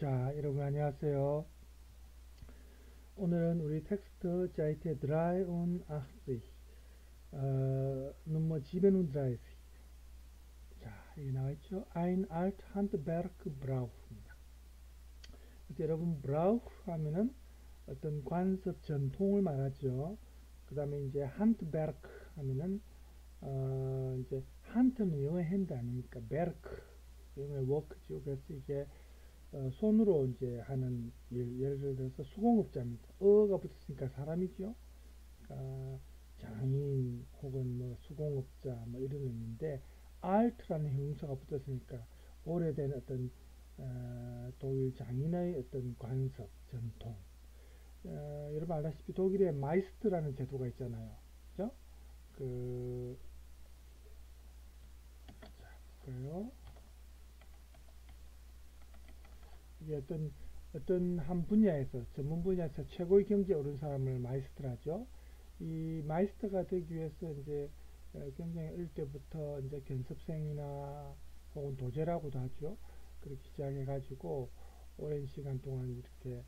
자, 여러분 안녕하세요. 오늘은 우리 텍스트 Seite 83, Nummer 37. 자, 여기 나와있죠? Ein alt Handwerk brauch입니다. 여러분, brauch 하면은 어떤 관습 전통을 말하죠. 그 다음에 이제 Handwerk 하면은, 이제 Hand는 영어의 hand 아닙니까? Werk, 영어의 work죠. 그래서 이게 손으로 이제 하는 일, 예를 들어서 수공업자입니다. 어가 붙었으니까 사람이죠. 장인 혹은 뭐 수공업자 뭐 이런 의미인데 alt라는 형용사가 붙었으니까 오래된 어떤 독일 장인의 어떤 관습, 전통. 여러분 알다시피 독일에 마이스트라는 제도가 있잖아요. 그죠? 자, 볼까요? 이게 어떤 한 분야에서, 전문 분야에서 최고의 경지에 오른 사람을 마이스터라죠. 이 마이스터가 되기 위해서 이제 굉장히 어릴 때부터 이제 견습생이나 혹은 도제라고도 하죠. 그렇게 시작해가지고 오랜 시간 동안 이렇게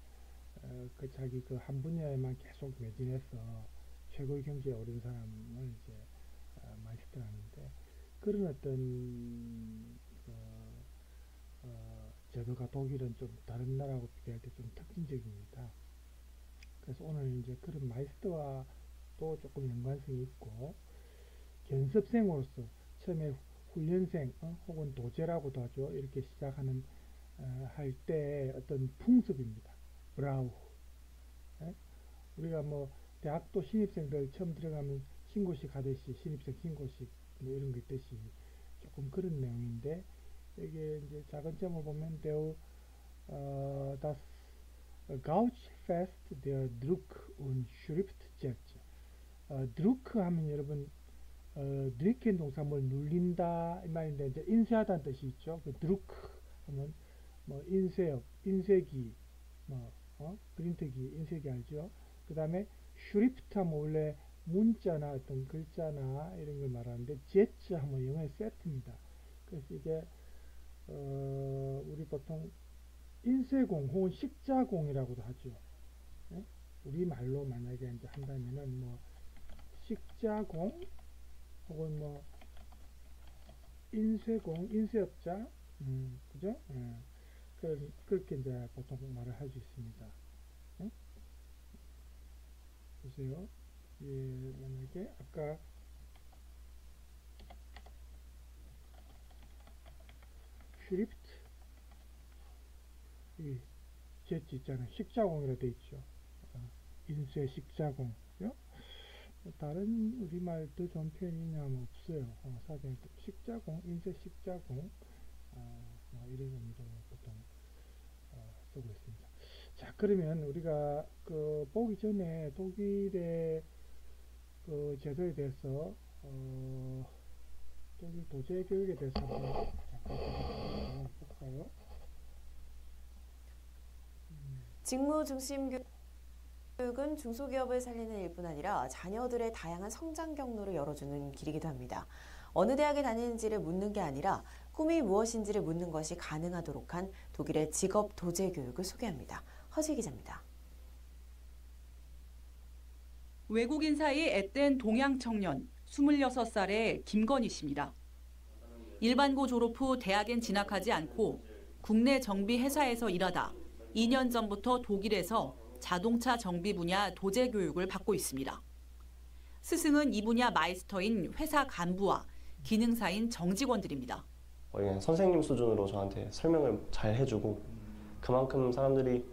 자기 그 한 분야에만 계속 매진해서 최고의 경지에 오른 사람을 이제 마이스터라는데, 그런 어떤 제도가 독일은 좀 다른 나라하고 비교할 때 좀 특징적입니다. 그래서 오늘 이제 그런 마이스터와 또 조금 연관성이 있고, 견습생으로서 처음에 훈련생 혹은 도제라고도 하죠. 이렇게 시작하는 할 때 어떤 풍습입니다. 브라우. 우리가 뭐 대학도 신입생들 처음 들어가면 신고식 하듯이 신입생 신고식 뭐 이런 거 있듯이 조금 그런 내용인데, 여기 이제 작은 점을 보면 das Gauchfest der Druck- und Schriftsätze. Druck 하면 여러분 드리켄 동사 뭘 눌린다 이 말인데, 이제 인쇄하다는 뜻이 있죠. 그 Druck 하면 뭐 인쇄업, 인쇄기, 뭐 프린트기, 인쇄기 알죠. 그 다음에 Schrift 하면 원래 문자나 어떤 글자나 이런 걸 말하는데, Sätze 하면 영어의 세트입니다. 그래서 이게 우리 보통 인쇄공 혹은 식자공이라고도 하죠. 네? 우리말로 만약에 이제 한다면은 뭐 식자공 혹은 뭐 인쇄공, 인쇄업자, 그죠? 그렇게 이제 보통 말을 할 수 있습니다. 네? 보세요. 예, 만약에 아까 슈리프트 이 제지 있잖아요. 식자공이라 돼 있죠. 인쇄 식자공. 그죠? 다른 우리말 더 좋은 표현이 있냐면 없어요. 사전에 식자공, 인쇄 식자공, 뭐 이런 의미로 보통 쓰고 있습니다. 자, 그러면 우리가 그 보기 전에 독일의 그 제도에 대해서 독일 도제 교육에 대해서 한번 잠깐 볼까요? 직무 중심 교육은 중소기업을 살리는 일뿐 아니라 자녀들의 다양한 성장 경로를 열어주는 길이기도 합니다. 어느 대학에 다니는지를 묻는 게 아니라 꿈이 무엇인지를 묻는 것이 가능하도록 한 독일의 직업 도제 교육을 소개합니다. 허지 기자입니다. 외국인 사이 앳된 동양 청년 26살의 김건희 씨입니다. 일반고 졸업 후 대학엔 진학하지 않고 국내 정비 회사에서 일하다 2년 전부터 독일에서 자동차 정비 분야 도제 교육을 받고 있습니다. 스승은 이 분야 마이스터인 회사 간부와 기능사인 정직원들입니다. 선생님 수준으로 저한테 설명을 잘 해주고, 그만큼 사람들이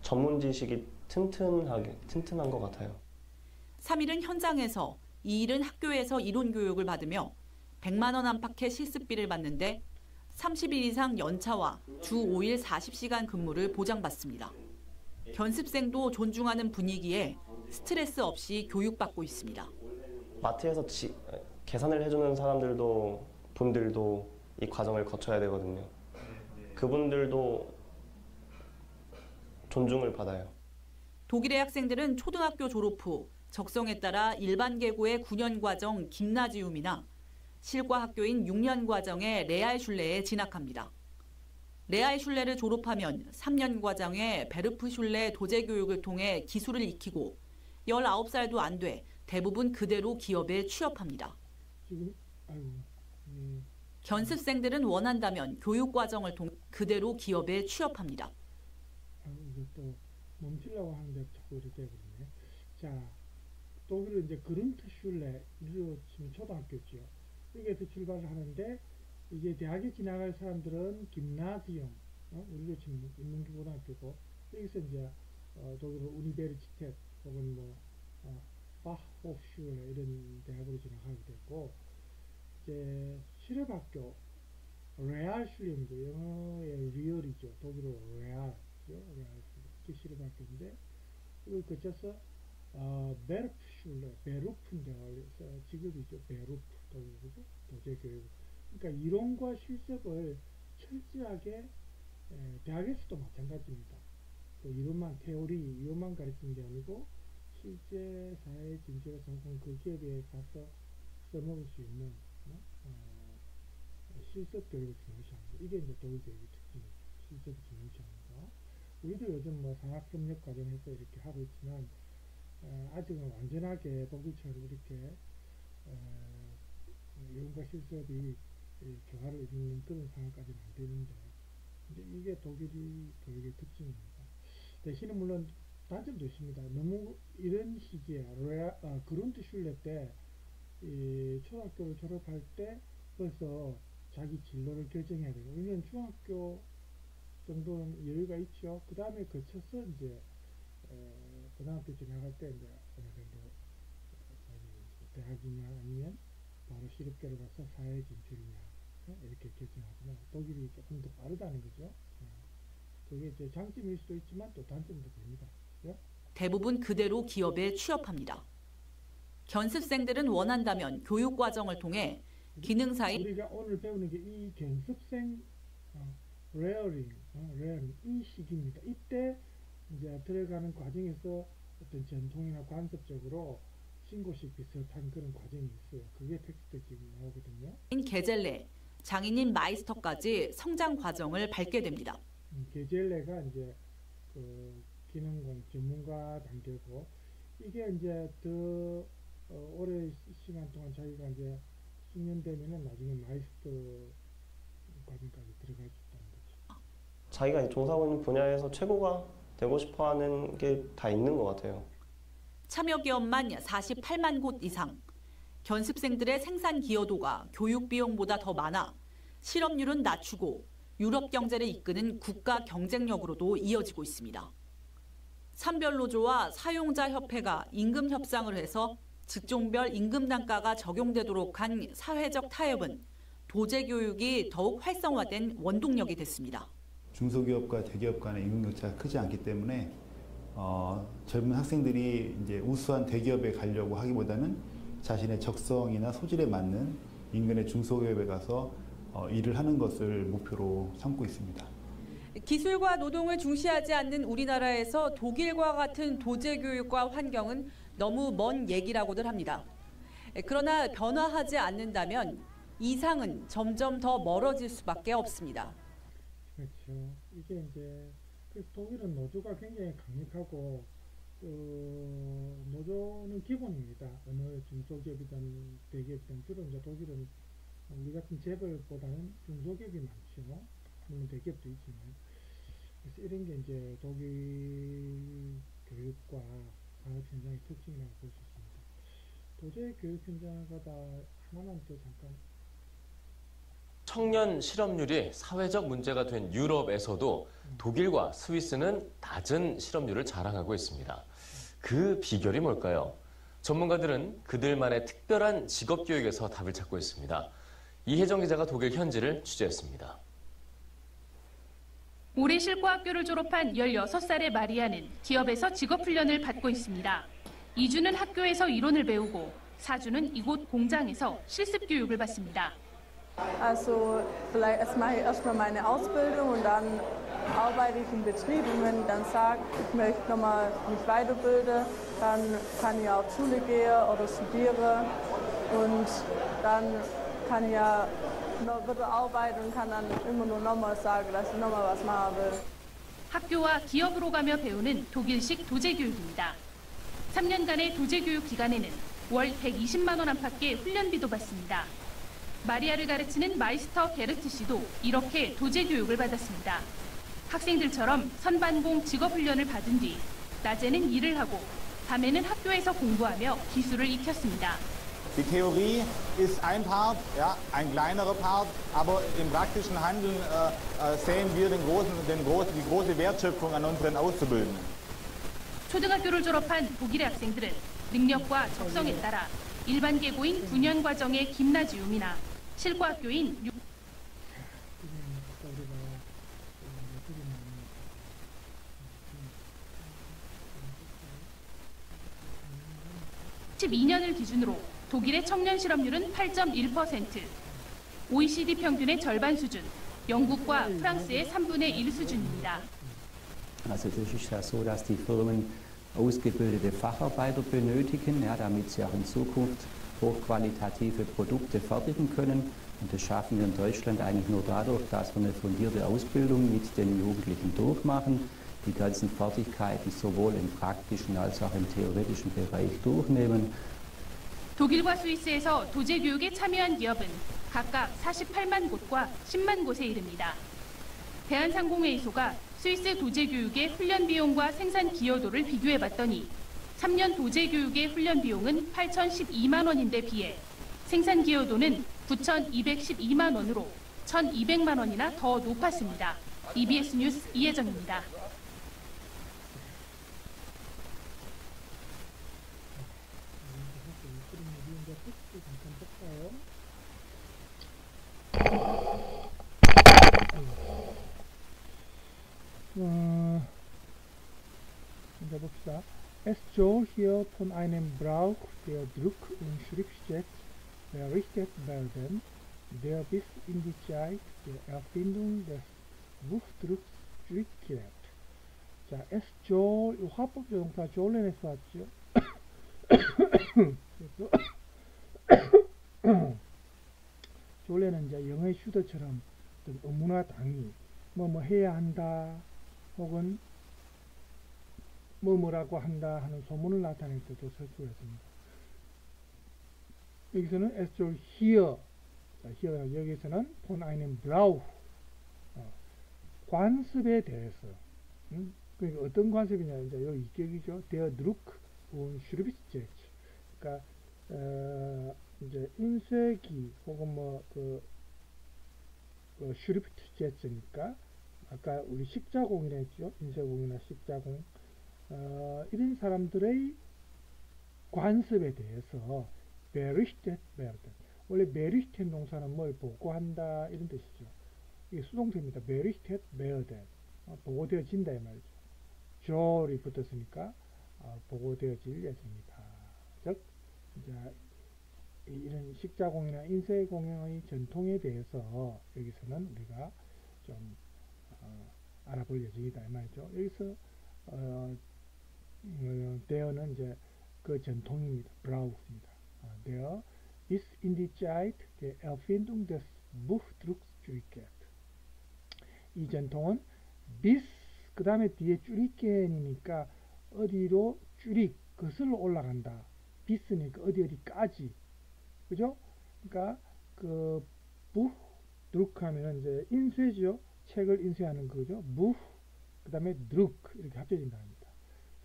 전문 지식이 튼튼한 것 같아요. 3일은 현장에서, 2일은 학교에서 이론 교육을 받으며 100만 원 안팎의 실습비를 받는데 30일 이상 연차와 주 5일 40시간 근무를 보장받습니다. 견습생도 존중하는 분위기에 스트레스 없이 교육받고 있습니다. 마트에서 계산을 해주는 분들도 이 과정을 거쳐야 되거든요. 그분들도 존중을 받아요. 독일의 학생들은 초등학교 졸업 후 적성에 따라 일반 계고의 9년 과정 김나지움이나 실과 학교인 6년 과정의 레알슐레에 진학합니다. 레알슐레를 졸업하면 3년 과정의 베르프슐레 도제 교육을 통해 기술을 익히고 19살도 안 돼 대부분 그대로 기업에 취업합니다. 지금 견습생들은 원한다면 교육 과정을 통해 그대로 기업에 취업합니다. 이것도 멈추려고 하는데 자꾸 이렇게 되거든요. 자, 독일은 이제 그룬트슐레, 우리로 치면 초등학교죠. 여기에서 출발을 하는데 이제 대학에 지나갈 사람들은 김나지움, 우리로 치면 인문고등학교고 여기서 이제 독일어 우니베르시테 혹은 뭐 파호슈레 이런 대학으로 진학하게 되고 이제 실업학교 레알슐레입니다. 영어의 리얼이죠. 독일어 레알죠. 레알슐레 실업학교인데 이걸 거쳐서 베르프슐레, 베루프인데 직업이죠. 베루프 독일어죠. 도제교육. 그러니까 이론과 실습을 철저하게 대학에서도 마찬가지입니다. 또 이론만 이론만 가르치는 게 아니고 실제 사회에 진출해서 혹은 그 기업에 가서 써먹을 수 있는 실습 교육을 중요시합니다. 이게 이제 독일 교육의 특징이죠. 실습을 중요시하는 거. 우리도 요즘 뭐 산학협력 과정에서 이렇게 하고 있지만 아직은 완전하게 독일처럼 이렇게 이론과 실습이 교화를 이루는 그런 상황까지는 안 되는데 이제 이게 독일이 교육의 특징입니다. 대신에 물론 단점도 있습니다. 너무 이런 시기에 그룬트슐레 때 초등학교를 졸업할 때 벌써 자기 진로를 결정해야 되고 왜냐면 중학교 정도는 여유가 있죠. 그 다음에 거쳐서 이제 고등학교 지나갈 때 이제 어느 정도 대학이냐 아니면 바로 실업계로 가서 사회 진출이냐 이렇게 결정하지만 독일이 조금 더 빠르다는 거죠. 그게 이제 장점일 수도 있지만 또 단점도 됩니다. 대부분 그대로 기업에 취업합니다. 견습생들은 원한다면 교육 과정을 통해 기능사인 우리가 오늘 배우는 게 이 견습생 레어링 이 시기입니다. 이때 이제 들어가는 과정에서 어떤 전통이나 관습적으로 신고식 비슷한 그런 과정이 있어요. 그게 텍스트 지금 나오거든요. 게젤레, 장인인 마이스터까지 성장 과정을 밟게 됩니다. 게젤레가 이제 그 기능공 전문가 단계고 이게 이제 더 오래 시간 동안 자기가 이제 숙련되면은 나중에 마이스터 과정까지 들어갈 수 있다는 거죠. 자기가 종사하고 있는 분야에서 최고가 되고 싶어하는 게 다 있는 것 같아요. 참여 기업만 48만 곳 이상. 견습생들의 생산 기여도가 교육 비용보다 더 많아 실업률은 낮추고 유럽 경제를 이끄는 국가 경쟁력으로도 이어지고 있습니다. 산별노조와 사용자협회가 임금 협상을 해서 직종별 임금 단가가 적용되도록 한 사회적 타협은 도제교육이 더욱 활성화된 원동력이 됐습니다. 중소기업과 대기업 간의 임금 격차가 크지 않기 때문에 젊은 학생들이 이제 우수한 대기업에 가려고 하기보다는 자신의 적성이나 소질에 맞는 인근의 중소기업에 가서 일을 하는 것을 목표로 삼고 있습니다. 기술과 노동을 중시하지 않는 우리나라에서 독일과 같은 도제교육과 환경은 너무 먼 얘기라고들 합니다. 그러나 변화하지 않는다면 이상은 점점 더 멀어질 수밖에 없습니다. 그렇죠. 이게 이제 그래서 독일은 노조가 굉장히 강력하고 노조는 기본입니다. 어느 중소기업이든 대기업이든 주로 이제 독일은 우리 같은 재벌보다는 중소기업이 많죠. 물론 대기업도 있지만 그래서 이런 게 이제 독일 교육과 산업 현장의 특징이라고 볼 수 있습니다. 도저히 교육 현장과 다 하나만 또 잠깐. 청년 실업률이 사회적 문제가 된 유럽에서도 독일과 스위스는 낮은 실업률을 자랑하고 있습니다. 그 비결이 뭘까요? 전문가들은 그들만의 특별한 직업 교육에서 답을 찾고 있습니다. 이혜정 기자가 독일 현지를 취재했습니다. 올해 실과학교를 졸업한 16살의 마리아는 기업에서 직업훈련을 받고 있습니다. 2주는 학교에서 이론을 배우고 4주는 이곳 공장에서 실습 교육을 받습니다. Also vielleicht mache ich erstmal meine Ausbildung und dann arbeite ich in Betrieben. Wenn ich dann sage, ich möchte nochmal mich weiterbilden, dann kann ich auch zur Schule gehen oder studieren und dann kann ich ja noch bitte arbeiten und kann dann immer nur nochmal sagen, dass ich nochmal was machen will. 학교와 기업으로 가며 배우는 독일식 도제교육입니다. 3년간의 도제교육 기간에는 월 120만 원 안팎의 훈련비도 받습니다. 마리아를 가르치는 마이스터 게르트 씨도 이렇게 도제교육을 받았습니다. 학생들처럼 선반공 직업훈련을 받은 뒤 낮에는 일을 하고 밤에는 학교에서 공부하며 기술을 익혔습니다. Die Theorie ist ein Part, ja, ein kleinerer Part, aber im praktischen Handeln sehen wir die große Wertschöpfung an unseren Auszubildenden. 초등학교를 졸업한 독일의 학생들은 능력과 적성에 따라 일반 계고인 9년 과정의 김나지움이나 실과학교인 12년을 기준으로 독일의 청년 실업률은 8.1%, OECD 평균의 절반 수준, 영국과 프랑스의 3분의 1 수준입니다. Also das ist ja so, dass die Firmen ausgebildete Facharbeiter benötigen, ja, damit sie auch in Zukunft hochqualitative Produkte fertigen können. Und das schaffen wir in Deutschland eigentlich nur dadurch, dass wir eine fundierte Ausbildung mit den Jugendlichen durchmachen, die ganzen Fertigkeiten sowohl im praktischen als auch im theoretischen Bereich durchnehmen. 독일과 스위스에서 도제교육에 참여한 기업은 각각 48만 곳과 10만 곳에 이릅니다. 대한상공회의소가 스위스 도제교육의 훈련 비용과 생산 기여도를 비교해봤더니 3년 도제교육의 훈련 비용은 8,012만 원인데 비해 생산 기여도는 9,212만 원으로 1,200만 원이나 더 높았습니다. EBS 뉴스 이혜정입니다. 이제 봅시다. Es soll hier von einem Brauch der Druck- und Schriftstedt berichtet werden, der bis in die Zeit der Erfindung des Buchdrucks zurückkehrt. 자, es soll, 이 화법 조동사 졸렌에서 왔죠. 졸렌은 이제 영어의 슈더처럼 좀 의무나 당위, 뭐 해야 한다, 혹은 뭐라고 한다 하는 소문을 나타낼 때도 쓸 수가 있습니다. 여기서는 es soll hier, 자, hier 여기서는 von einem Brauch, 관습에 대해서, 그러니까 어떤 관습이냐, 이제 여기 이격이죠. Der Druck und Schriftstedt. 그러니까 이제 인쇄기 혹은 Schriftstett니까 아까 우리 식자공이라 했죠. 인쇄공이나 식자공. 이런 사람들의 관습에 대해서 berichtet werden. 원래 berichten 동사는 뭘 보고한다 이런 뜻이죠. 이게 수동태입니다. berichtet werden. 보고되어진다 이 말이죠. 조리 붙었으니까 보고되어질 예정이다. 즉 이제 이런 식자공이나 인쇄공의 전통에 대해서 여기서는 우리가 좀 알아볼 예정이다 이 말이죠. 여기서 대어는 이제 그 전통입니다. 브라우스입니다. Der ist in die Zeit der Erfindung des Buchdrucks zurückgekehrt. 이 전통은 bis 그 다음에 뒤에 줄이겐이니까 어디로 줄이 거슬러 올라간다. bis니까 어디까지, 그죠? 그러니까 그 Buchdruck 하면은 이제 인쇄죠. 책을 인쇄하는 거죠. Buch 그 다음에 druck 이렇게 합쳐진다 합니다.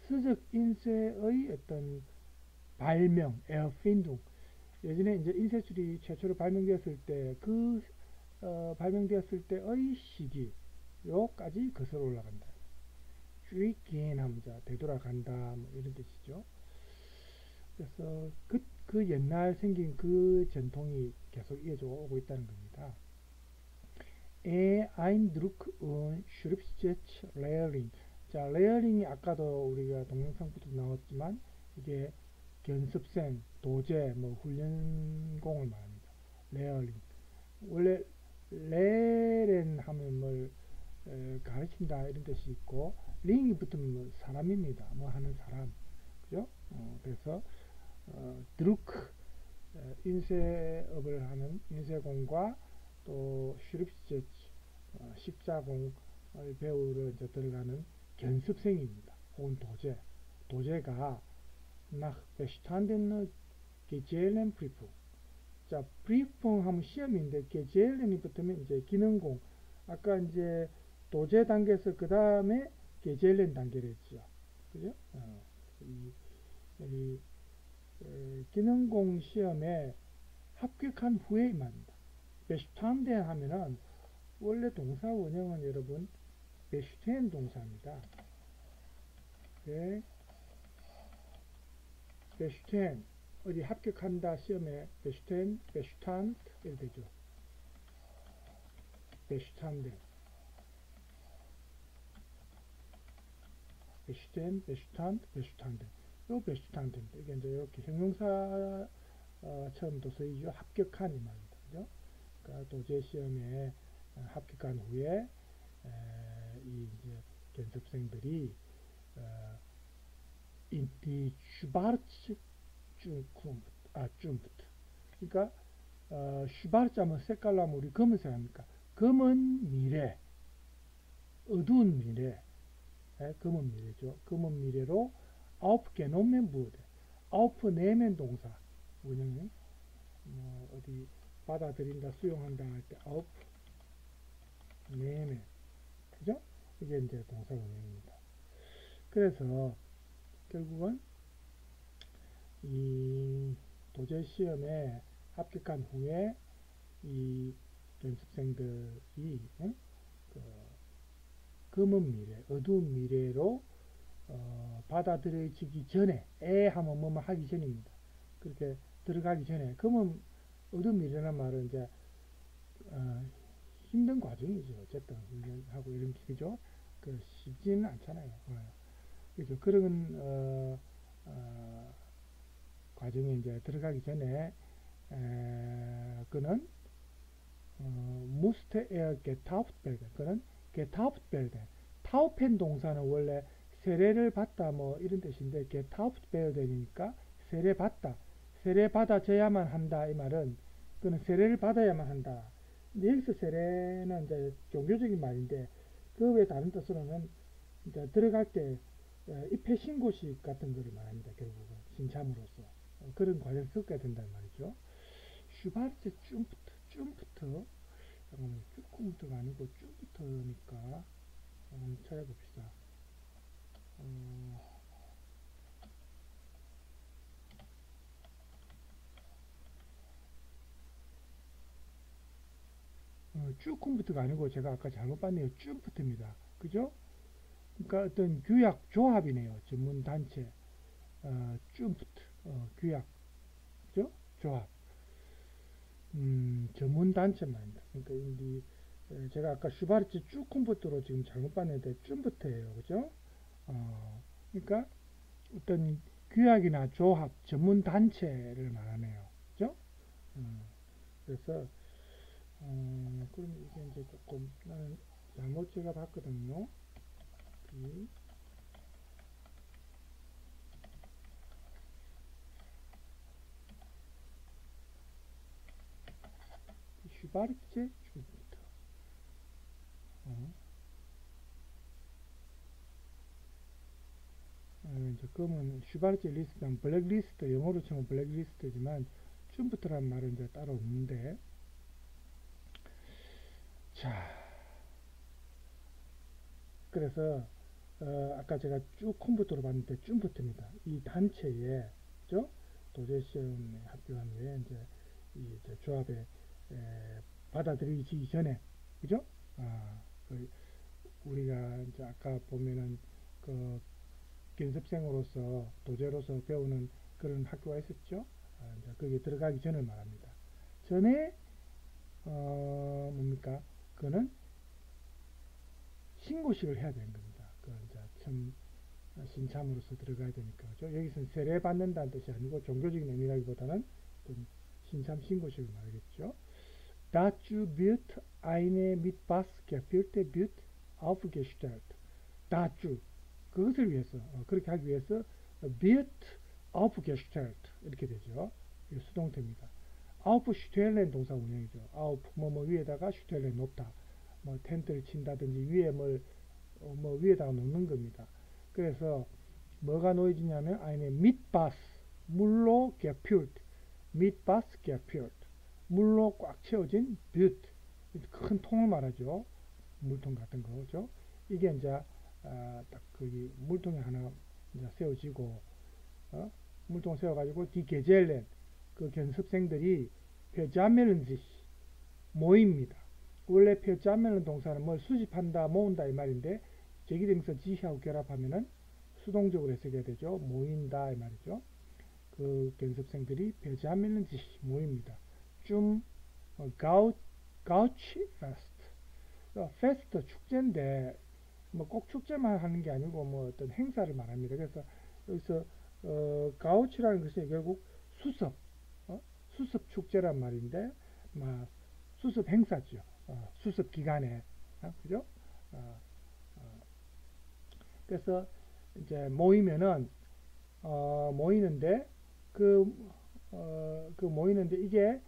수적 인쇄의 어떤 발명, Erfindung. 예전에 이제 인쇄술이 최초로 발명되었을 때 발명되었을 때의 시기로까지 거슬러 올라간다. zurückgehen 하면서 되돌아간다 뭐 이런 뜻이죠. 그래서 그 옛날 생긴 그 전통이 계속 이어져 오고 있다는 겁니다. Eindruck und Schriftstedt Lehrling. 자, 레어링이 아까도 우리가 동영상부터 나왔지만 이게 견습생, 도제, 뭐 훈련공을 말합니다. 레어링. 원래 레렌 하면 뭘 가르친다 이런 뜻이 있고 링이 붙으면 뭐 사람입니다. 뭐 하는 사람, 그죠? 그래서 드루크 인쇄업을 하는 인쇄공과 또 슈립시제 식자공을 배우러 이제 들어가는 견습생입니다. 혹은 도제가 nach bestandene Gesellenprüfung. 자, Prüfung 하면 시험인데 Gesellen이 붙으면 이제 기능공. 아까 이제 도제 단계에서 그 다음에 Gesellen 단계를 했죠. 그죠? 기능공 시험에 합격한 후에 말입니다. bestanden 하면은 원래 동사 원형은 여러분 bestehen 동사입니다. bestehen 어디 합격한다 시험에 bestehen, bestand 이렇게 되죠. bestanden, bestehen, bestand, bestanden. 요 bestanden 이게 이제 이렇게 형용사 처음부터 쓰이죠. 합격한 이 말입니다. 그죠? 그러니까 도제 시험에 합격한 후에 이 이제 견습생들이 in die schwarze Zukunft, 그러니까 슈바르츠 하면 색깔로 하면 우리 검은색 합니까? 검은 미래, 어두운 미래, 검은 미래죠. 검은 미래로 aufgenommen wurde. auf 내면 동사, 원형이 어디 받아들인다, 수용한다 할 때 auf 내면, 그죠? 이게 이제 동사 원형입니다. 그래서 결국은 이 도제 시험에 합격한 후에 이 연습생들이 그 검은 미래, 어두운 미래로 받아들여지기 전에, 하면 뭐뭐 하기 전입니다. 그렇게 들어가기 전에, 검은 어두운 미래란 말은 이제 힘든 과정이죠. 어쨌든 훈련하고 이런 게, 그죠? 쉽지는 않잖아요. 그죠? 그런 과정에 이제 들어가기 전에 그는 musste getauft werden. 그는 getauft werden. 타우펜 동사는 원래 세례를 받다 뭐 이런 뜻인데 getauft werden이니까 세례 받다, 세례 받아져야만 한다 이 말은 그는 세례를 받아야만 한다. 근데 여기서 세례는 이제 종교적인 말인데 그 외 다른 뜻으로는 이제 들어갈 때 입회 신고식 같은 거를 말합니다. 결국은 신참으로서 그런 과정을 겪어야 된다는 말이죠. 슈바르체 쭌프트 잠깐만, 쭈꾸무트가 아니고 쭌프트니까 한번 찾아봅시다. 쭈꾸무트가 아니고 제가 아까 잘못 봤네요. 쭌프트입니다. 그죠? 그러니까 어떤 규약 조합이네요. 전문 단체 쭌프트 규약, 그죠? 조합. 전문 단체 말입니다. 그러니까 이 제가 아까 슈바르츠 쭈쿰프트로 지금 잘못 봤는데 쭌프트예요. 그죠? 그러니까 어떤 규약이나 조합, 전문 단체를 말하네요. 그죠? 그래서 그럼 이게 이제 조금 나는 잘못 제가 봤거든요. 슈바르체 쭈쿰프트. 이제 그러면 슈바르체 리스트는 블랙리스트, 영어로 치면 블랙리스트지만 쭌프트란 말은 이제 따로 없는데, 자, 그래서 아까 제가 쭉 컴퓨터로 봤는데 쭌프트입니다. 이 단체에, 그죠? 도제 시험에 합격한 후에 이제 이 조합에 받아들이기 전에, 그죠? 우리가 이제 아까 보면은 그 견습생으로서 도제로서 배우는 그런 학교가 있었죠. 이제 거기에 들어가기 전을 말합니다. 전에 뭡니까? 그거는 신고식을 해야 되는 겁니다. 그 이제 참 신참으로서 들어가야 되니까, 그죠? 여기서는 세례 받는다는 뜻이 아니고 종교적인 의미라기보다는 신참 신고식을 말하겠죠. Dazu wird eine mit Pass gefüllte Bütt aufgestellt. Dazu 그것을 위해서, 그렇게 하기 위해서 wird aufgestellt 이렇게 되죠. 이 수동태입니다. 아우프슈텔렌 동사 원형이죠. 아우프 뭐 위에다가 슈텔렌 놓다. 뭐 텐트를 친다든지 위에 뭐 위에다가 놓는 겁니다. 그래서 뭐가 놓여지냐면 eine Mitbass 물로 gefüllt, Mitbass gefüllt 물로 꽉 채워진 뷰트 큰 통을 말하죠. 물통 같은 거죠. 이게 이제 딱 거기 물통이 하나 이제 세워지고 물통 세워가지고 디게젤렌 그 견습생들이 versammeln sich 모입니다. 원래 versammeln 동사는 뭘 수집한다, 모은다 이 말인데 제기대명사 지시하고 결합하면은 수동적으로 해석해야 되죠. 모인다 이 말이죠. 그 견습생들이 versammeln sich 모입니다. 좀 가우치 페스트, 페스트 축제인데 뭐 꼭 축제만 하는 게 아니고 뭐 어떤 행사를 말합니다. 그래서 여기서 가우치라는 것이 결국 수습, 수습 축제란 말인데, 수습 행사죠. 수습 기간에, 그죠? 그래서 이제 모이면은 모이는데 모이는데 이게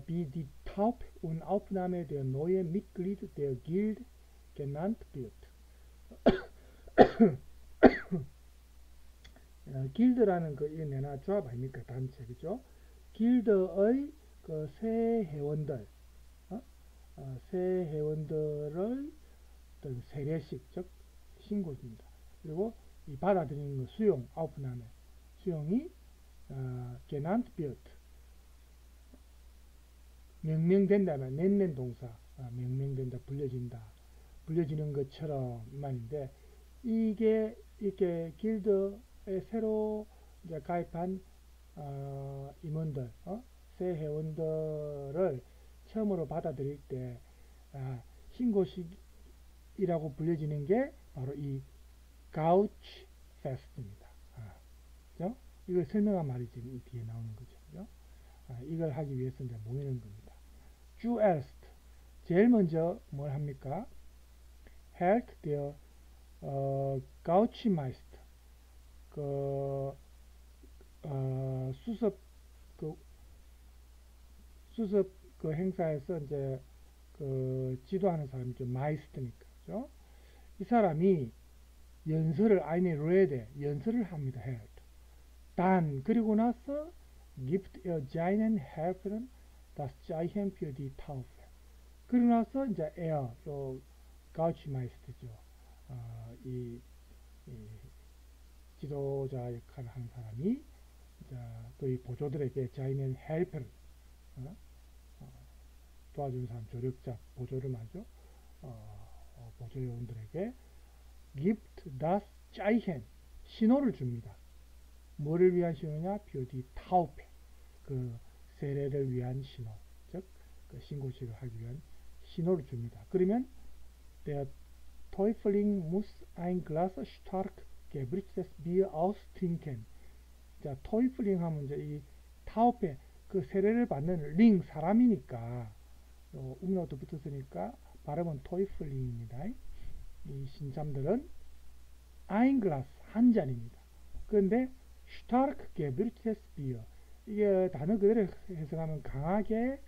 wie die Taub und Aufnahme der neuen Mitglied der Guild genannt wird. 길드라는 거 이게 내나 조합 아닙니까? 단체, 그죠? 길드의 그 새 회원들, 새 회원들을 어떤 세례식, 즉 신고입니다. 그리고 이 받아들이는 거 수용, 아우프나메 수용이 genannt wird 명명된다면 낸낸 동사, 명명된다, 불려진다, 불려지는 것처럼 이 말인데, 이게 이렇게 길드에 새로 이제 가입한 임원들, 새 회원들을 처음으로 받아들일 때 신고식이라고 불려지는 게 바로 이 가우치 페스트입니다. 그죠? 이걸 설명한 말이 지금 이 뒤에 나오는 거죠. 그죠? 이걸 하기 위해서 이제 모이는 겁니다. zuerst 제일 먼저 뭘 합니까? hält der Gauchmeister 수습 그 행사에서 이제 그 지도하는 사람이죠. 마이스트니까, 그죠? 이 사람이 연설을 eine Rede 연설을 합니다. hält. dann 그리고 나서 gibt seinen Helfern das Zeichen für die Taufe. 그리고 나서 이제 요 가우치마이스트죠. 이 지도자 역할을 하는 사람이 그 보조들에게 자이넨 헬퍼, 도와주는 사람, 조력자, 보조를 말죠. 보조 요원들에게 gibt das Zeichen 신호를 줍니다. 뭐를 위한 신호냐? für die Taufe 그 세례를 위한 신호, 즉 그 신고식을 하기 위한 신호를 줍니다. 그러면 der Täufling muss ein Glas stark gewürztes Bier austrinken. 자, Täufling 하면 이제 이 타우페 그 세례를 받는 링 사람이니까 음료도 붙었으니까 발음은 Täufling입니다. 이 신참들은 ein Glas 한 잔입니다. 그런데 stark gewürztes Bier 이게 단어 그대로 해석하면 강하게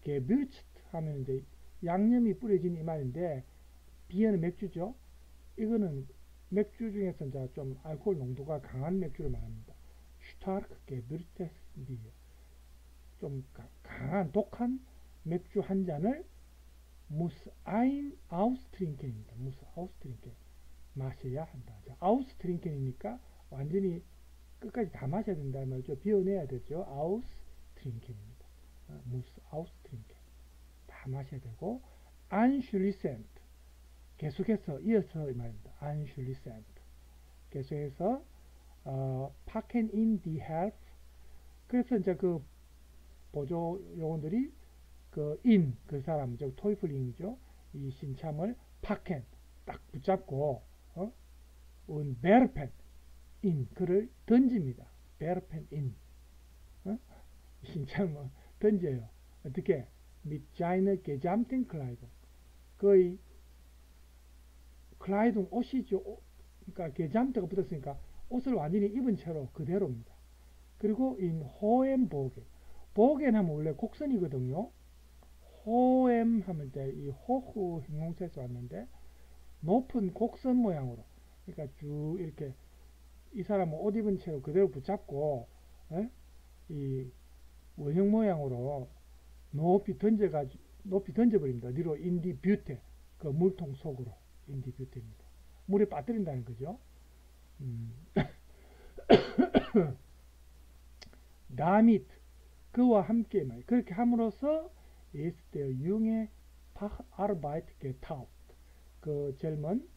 gewürzt 하면 이제 양념이 뿌려진 이 말인데, 비어는 맥주죠. 이거는 맥주 중에서 이제 좀 알코올 농도가 강한 맥주를 말합니다. stark gewürztes Bier 좀 강한 독한 맥주 한 잔을 muss ein austrinken입니다. muss austrinken 마셔야 한다. austrinken이니까 완전히 끝까지 다 마셔야 된다는 말이죠. 비워내야 되죠. austrinken입니다. muss austrinken 다 마셔야 되고, anschließend 계속해서 이어서 이 말입니다. anschließend 계속해서 packen in die help. 그래서 이제 그 보조 요원들이 그 in 그 사람, 즉 토이플링이죠. 이 신참을 packen 딱 붙잡고 und werfen in 그를 던집니다. werfen in 신참을 던져요. 어떻게? mit seiner gesamten Kleidung 거의 클라이동 옷이죠. 그러니까 게잠트가 붙었으니까 옷을 완전히 입은 채로 그대로입니다. 그리고 in hohen Bogen 보겐 하면 원래 곡선이거든요. 호엠 하면 이제 이 호후 형용사에서 왔는데 높은 곡선 모양으로, 그러니까 쭉 이렇게 이 사람은 옷 입은 채로 그대로 붙잡고 이 원형 모양으로 높이 던져버립니다. 어디로? 인디 뷰테, 그 물통 속으로. 인디 뷰테입니다. 물에 빠뜨린다는 거죠. damit, 그와 함께, 그렇게 함으로써 ist der junge Arbeit getauft, 그 젊은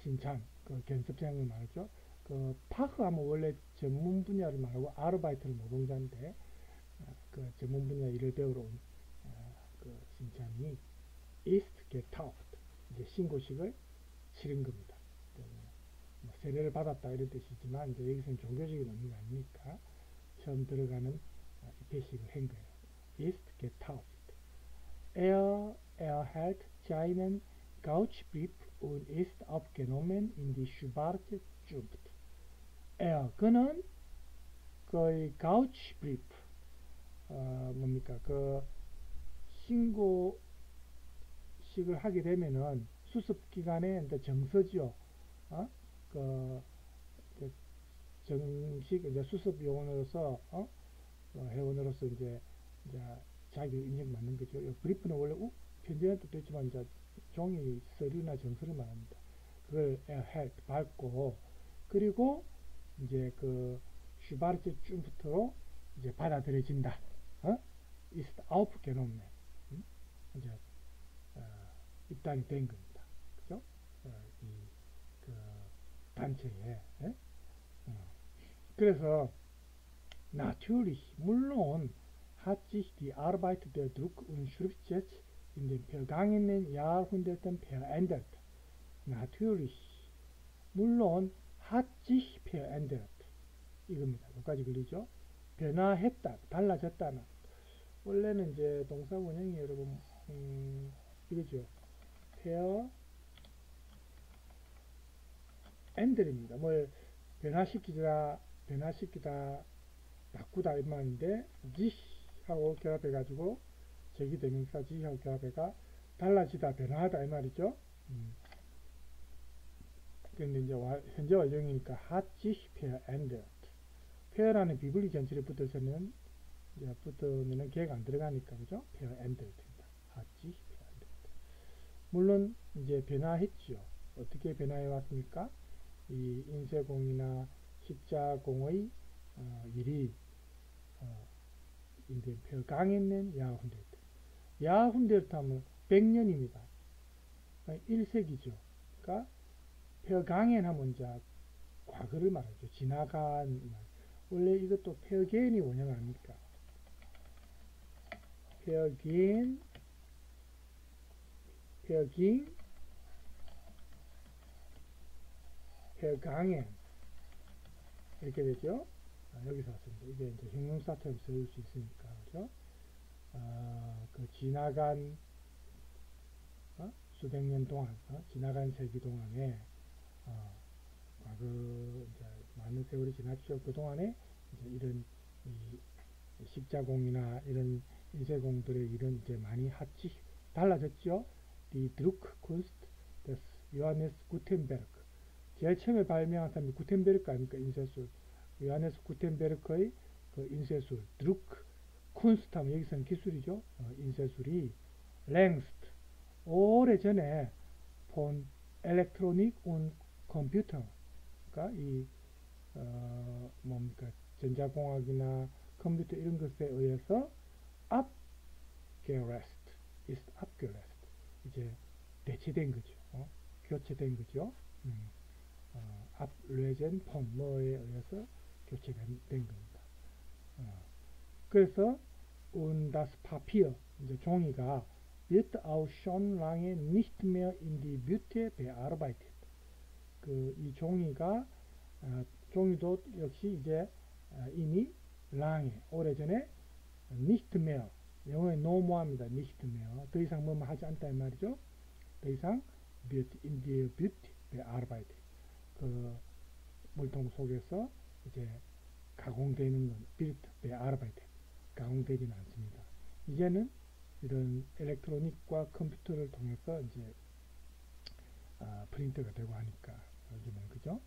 신참, 그 견습생을 말하죠. 그 파흐 하면 원래 전문 분야를 말하고 아르바이트는 노동자인데 그 전문 분야 일을 배우러 온 그 신참이 ist getauft, 이제 신고식을 치른 겁니다. 뭐 세례를 받았다 이런 뜻이지만 이제 여기서는 종교적인 의미가 아니니까 처음 들어가는 입회식을 한 거예요. ist getauft. erhält seinen Gauchbrief und ist aufgenommen in die schwarze Zunft. 그는 그 가우치브리프, 뭡니까, 그 신고식을 하게 되면은 수습 기간에 이제 정서지요. 그 정식 이제 수습 요원으로서 회원으로서 이제 자기 인정 맞는 거죠. 브리프는 원래 편지는 뜻도 있지만 이제 종이 서류나 정서를 말합니다. 그걸 밟고, 그리고 이제 그 슈바르트 쯤부터로 이제 받아들여진다. ist aufgenommen. 이제 입단이 된 겁니다. 그죠? 이 그 단체에. 그래서 natürlich, 물론 hat sich die Arbeit der Druck- und Schriftsetzer in den vergangenen Jahrhunderten verändert. Natürlich, 물론 hat sich verändert. 이겁니다. 여기까지 걸리죠? 변화했다, 달라졌다는. 원래는 이제 동사 원형이 여러분 이거죠. verändr입니다. 뭘 변화시키다, 바꾸다 이 말인데 지하고 결합해가지고 제기대명사 지하고 결합해가 달라지다, 변화하다 이 말이죠. 그런데 이제 현재 완료형이니까 hat sich verändert. ve라는 비블리 전치를 붙으면 이제 붙으면은 계가 안 들어가니까 그죠? verändert. hat sich verändert. 물론 이제 변화했죠. 어떻게 변화해 왔습니까? 이 인쇄공이나 십자공의 일이 in den vergangenen Jahrhundert. 야훈데르트 하면 100년입니다. 1세기죠. 그러니까 vergangen 하면 이제 과거를 말하죠. 지나간 말. 원래 이것도 vergen이 원형 아닙니까? verging vergangen 이렇게 되죠. 여기서 왔습니다. 이게 이제 형용사처럼 쓰일 수 있으니까, 그죠? 그 지나간 수백 년 동안, 지나간 세기 동안에 과거 이제 많은 세월이 지났죠. 그 동안에 이제 이런 이 십자공이나 이런 인쇄공들의 일은 이제 많이 달라졌죠. Die Druckkunst des Johannes Gutenberg. 제일 처음에 발명한 사람이 구텐베르크 아닙니까? 인쇄술. 요하네스 구텐베르크의 그 인쇄술, 드루크 쿤스트 하면 여기서는 기술이죠. 인쇄술이 längst, 오래전에 본 엘렉트로닉 온 컴퓨터, 그러니까 이 뭡니까? 전자공학이나 컴퓨터 이런 것에 의해서 abgelöst, ist abgelöst, 이제 대체된 거죠. 교체된 거죠. ablösen 폰 뭐에 의해서 교체된 겁니다. 그래서 und das Papier, 이제 종이가 wird auch schon lange nicht mehr in die Bütte bearbeitet. 그 이 종이가 종이도 역시 이제 이미 lange 오래전에 nicht mehr, 영어에 no more입니다. nicht mehr, 더 이상 뭐뭐 하지 않다 이 말이죠. 더 이상 wird in die Bütte bearbeitet. 그 물통 속에서 이제 가공되는 건 built bearbeitet, 가공되지는 않습니다. 이제는 이런 엘렉트로닉과 컴퓨터를 통해서 이제 프린트가 되고 하니까 요즘은 그죠?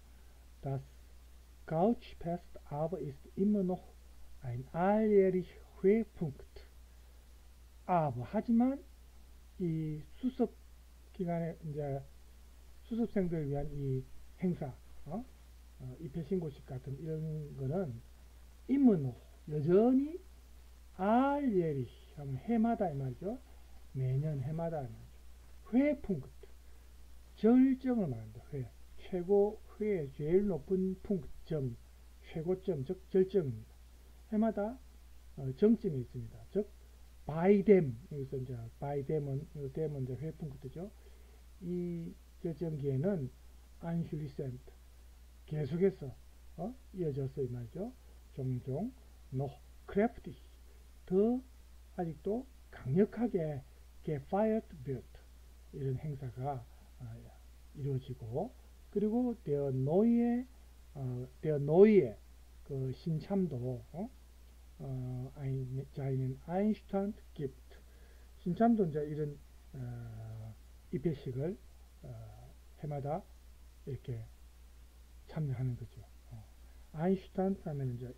Das Couchfest aber ist immer noch ein alljährlich Höhepunkt. aber 하지만 이 수습 기간에 이제 수습생들을 위한 이 행사, 입회 신고식 같은 이런 거는 immer noch 여전히 alljährlich 하면 해마다 이 말이죠. 매년 해마다 이 말이죠. Höhepunkt 절정을 말합니다. 회. 최고 회의 제일 높은 punk점, 최고점, 즉 절정입니다. 해마다 정점이 있습니다. 즉 by them, 여기서 이제 by them은 이제 회punkt죠. 이 절정기에는 anschließend 계속해서 이어져서 이 말이죠. 종종 noch kräftig 더 아직도 강력하게 gefeiert wird 이런 행사가 이루어지고, 그리고 der neue 그 신참도 einen Einstand gibt. 신참도 이제 이런 입회식을 해마다 이렇게 참여하는 거죠. Einstand 하면 이제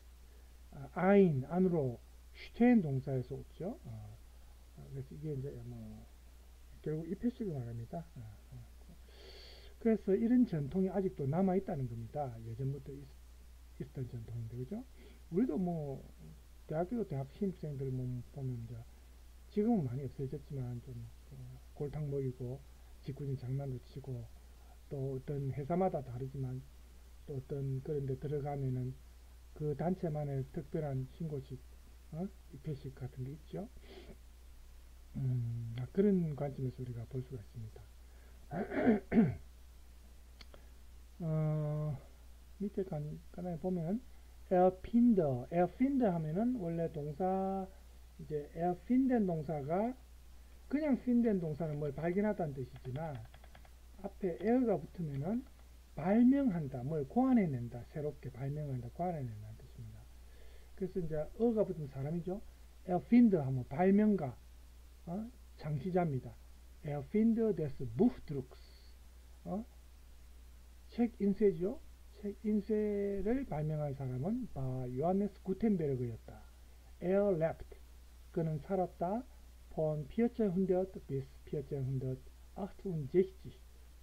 ein 안으로 stehen 동사에서 오죠. 그래서 이게 이제 뭐 결국 입회식을 말합니다. 그래서 이런 전통이 아직도 남아 있다는 겁니다. 예전부터 있었던 전통인데, 그죠? 우리도 뭐 대학교 대학 신입생들 보면 이제 지금은 많이 없어졌지만 좀 골탕 먹이고 짓궂은 장난도 치고, 또 어떤 회사마다 다르지만 또 어떤 그런 데 들어가면은 그 단체만의 특별한 신고식, 입회식 같은 게 있죠. 그런 관점에서 우리가 볼 수가 있습니다. 밑에 간단하게 보면 erfinder 하면은 원래 동사 이제 erfinden 동사가 그냥 finden 동사는 뭘 발견하다는 뜻이지만 앞에 er가 붙으면은 발명한다, 뭘 고안해낸다, 새롭게 발명한다, 고안해낸다는 뜻입니다. 그래서 이제 어가 붙은 사람이죠. erfinder 하면 발명가, 창시자입니다. erfinder des Buchdrucks, 책 인쇄죠. 책 인쇄를 발명한 사람은 요하네스 구텐베르그였다. Er lebt, 그는 살았다. von 1400 bis 1468,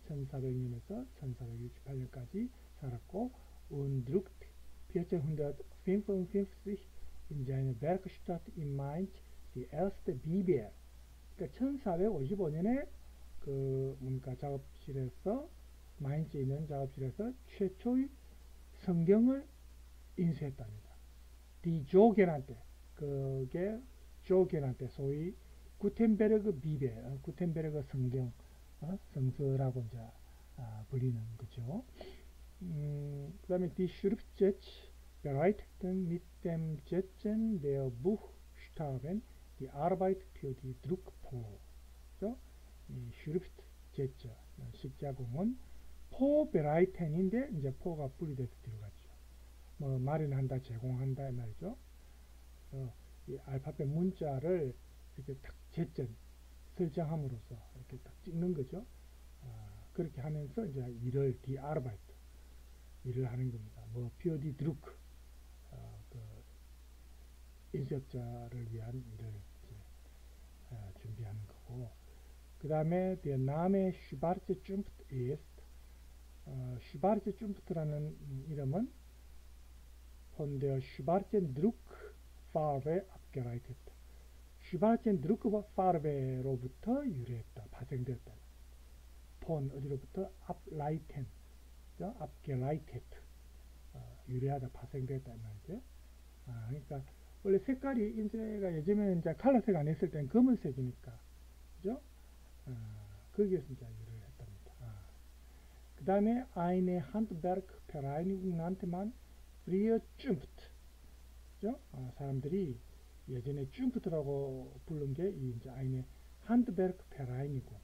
1400년에서 1468년까지 살았고, und druckt 1455 in seiner Werkstatt in Mainz die erste Bibel. 그러니까 1455년에 그 뭔가 작업실에서 마인츠에 있는 작업실에서 최초의 성경을 인쇄했답니다. Die Sogenannte, 그게 Sogenannte, 소위 구텐베르그 비벨, 구텐베르그 성경, 성서라고 이제 불리는 거죠. 그 다음에 die Schriftsätze bereiteten mit dem Setzen der Buchstaben die Arbeit für die Druckprobe. 이 Schriftsätze, 식자공은 포베라이텐인데 이제 포가 분리돼서 들어갔죠. 뭐 마련한다, 제공한다 이 말이죠. 이 알파벳 문자를 이렇게 딱 제점 설정함으로써 이렇게 딱 찍는 거죠. 그렇게 하면서 이제 일을 디 아르바이트 일을 하는 겁니다. 뭐 피어디 드루크 그 인쇄업자를 위한 일을 이제 준비하는 거고, 그 다음에 der Name Schwarze Zunft ist Schwarze Zunft라는 이름은 von der Schwarzen Druckfarbe abgeleitet. Schwarzen Druckfarbe로부터 유래했다, 발생됐다. von 어디로부터 ableiten, abgeleitet, 유래하다, 발생됐다 이 말이죠. 그러니까 원래 색깔이 인쇄가 예전에는 이제 칼라색 안 했을 때는 검은색이니까, 그죠? 거기에서 이제 유래를 했답니다. 그 다음에 eine Handwerkvereinigung nannte man früher Zunft. 그죠? 사람들이 예전에 쭌프트라고 부른 게 이 이제 eine Handwerkvereinigung,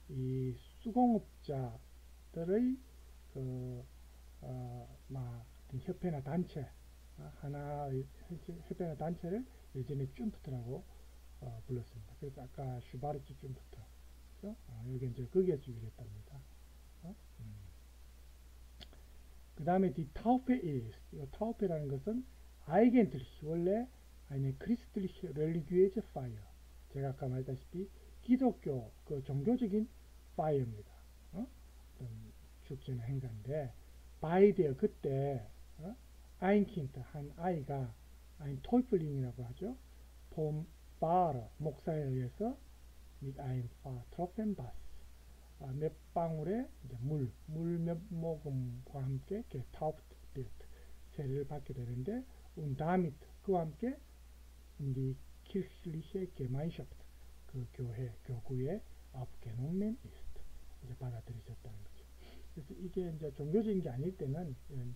이 수공업자들의 그 협회나 단체, 하나의 협회나 단체를 예전에 쭌프트라고 불렀습니다. 그래서 아까 슈바르츠 쭌프트, 그렇죠? 여기 이제 거기에 주기로 했답니다. 그 다음에 die Taufe ist, 이 타우페라는 것은 eigentlich 원래 eine christliche religiöse Feier, 제가 아까 말했다시피 기독교 그 종교적인 파이어입니다. 어떤 축제나 행사인데 바이데어 그때 ein Kind 한 아이가 ein Täufling이라고 하죠. vom Pfarrer 목사에 의해서 mit einem Tropfenbass 몇 방울의 이제 물 몇 모금과 함께 getauft wird, 세례를 받게 되는데 und damit 그와 함께 in die kirchliche Gemeinschaft 그 교회 교구에 aufgenommen ist, 이제 받아들이셨다는 거죠. 그래서 이게 이제 종교적인 게 아닐 때는 이런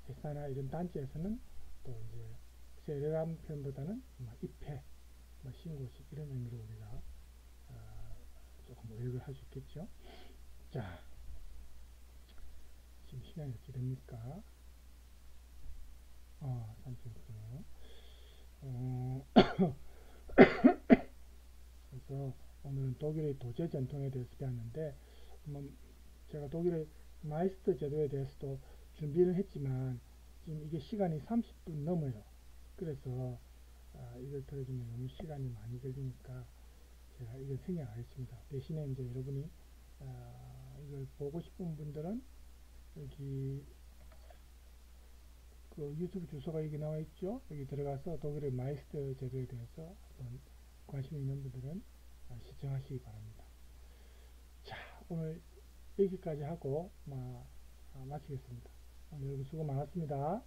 회사나 이런 단체에서는 또 이제 세례란 표현보다는 입회, 신고식 이런 의미로 우리가 조금 오역을 할 수 있겠죠. 자, 지금 시간이 어떻게 됩니까? 30분. 그래서 오늘은 독일의 도제 전통에 대해서 배웠는데, 제가 독일의 마이스터 제도에 대해서도 준비를 했지만 지금 이게 시간이 30분 넘어요. 그래서 이걸 들어주면 너무 시간이 많이 걸리니까 제가 이걸 생략하겠습니다. 대신에 이제 여러분이 이걸 보고 싶은 분들은 여기 그 유튜브 주소가 여기 나와 있죠. 여기 들어가서 독일의 마이스터 제도에 대해서 한번 관심 있는 분들은 시청하시기 바랍니다. 자, 오늘 여기까지 하고 마치겠습니다. 오늘 여러분 수고 많았습니다.